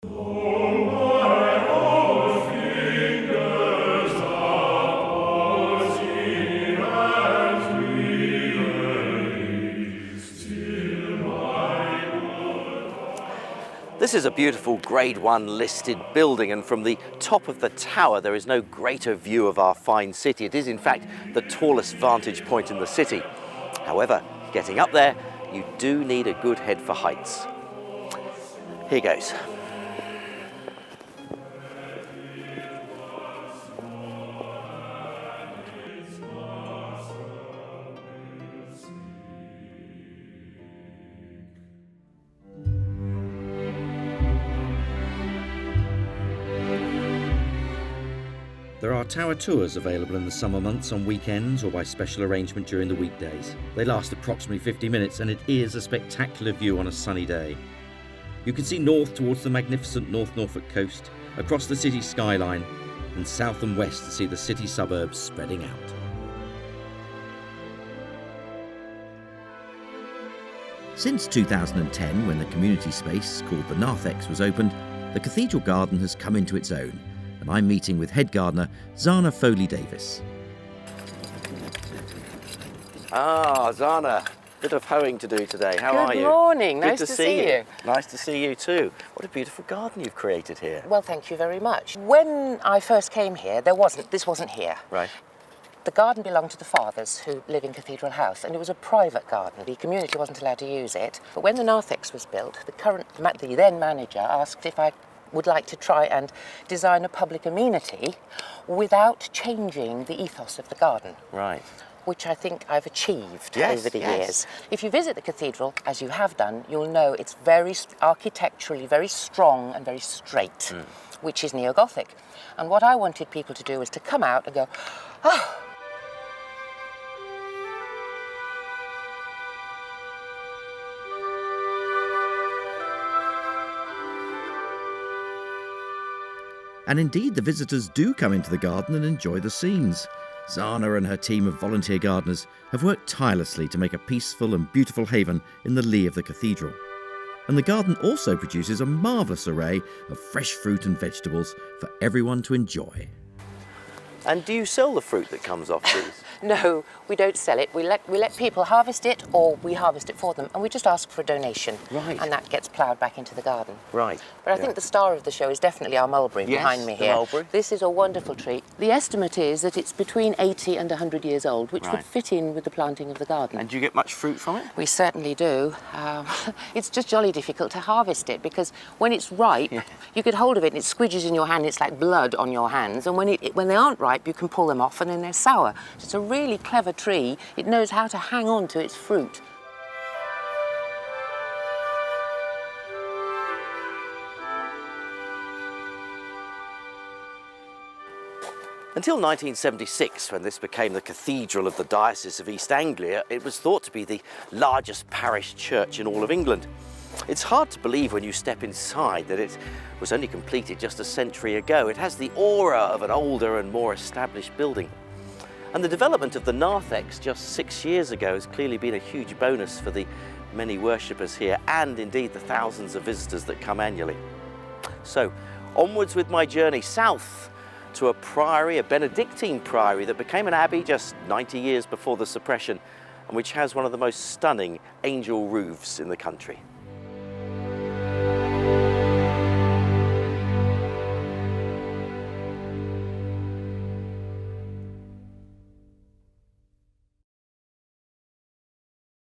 This is a beautiful Grade 1 listed building, and from the top of the tower there is no greater view of our fine city. It is in fact the tallest vantage point in the city. However, getting up there, you do need a good head for heights. Here goes. There are tower tours available in the summer months on weekends or by special arrangement during the weekdays. They last approximately 50 minutes and it is a spectacular view on a sunny day. You can see north towards the magnificent North Norfolk coast, across the city skyline, and south and west to see the city suburbs spreading out. Since 2010, when the community space called the Narthex was opened, the Cathedral Garden has come into its own. And I'm meeting with head gardener Zanna Foley-Davies. Ah, Zanna, bit of hoeing to do today. How are you? Good morning, Good nice to see you. Nice to see you too. What a beautiful garden you've created here. Well, thank you very much. When I first came here, this wasn't here. Right. The garden belonged to the fathers who live in Cathedral House, and it was a private garden. The community wasn't allowed to use it. But when the Narthex was built, the then manager asked if I would like to try and design a public amenity without changing the ethos of the garden. Right. Which I think I've achieved over the years. If you visit the cathedral, as you have done, you'll know it's very architecturally very strong and very straight, which is neo-Gothic. And what I wanted people to do was to come out and go, oh. And indeed, the visitors do come into the garden and enjoy the scenes. Zanna and her team of volunteer gardeners have worked tirelessly to make a peaceful and beautiful haven in the lee of the cathedral. And the garden also produces a marvellous array of fresh fruit and vegetables for everyone to enjoy. And do you sell the fruit that comes off these? No, we don't sell it. We let people harvest it, or we harvest it for them, and we just ask for a donation. Right. And that gets ploughed back into the garden. Right. But I think the star of the show is definitely our mulberry behind me here. Mulberry. This is a wonderful tree. The estimate is that it's between 80 and 100 years old, which would fit in with the planting of the garden. And do you get much fruit from it? We certainly do. It's just jolly difficult to harvest it because when it's ripe, you get hold of it and it squidges in your hand. It's like blood on your hands. And when they aren't ripe, you can pull them off and then they're sour. So it's a really clever tree. It knows how to hang on to its fruit. Until 1976, when this became the cathedral of the Diocese of East Anglia, it was thought to be the largest parish church in all of England. It's hard to believe when you step inside that it was only completed just a century ago. It has the aura of an older and more established building. And the development of the Narthex just 6 years ago has clearly been a huge bonus for the many worshippers here and indeed the thousands of visitors that come annually. So, onwards with my journey south to a priory, a Benedictine priory that became an abbey just 90 years before the suppression and which has one of the most stunning angel roofs in the country.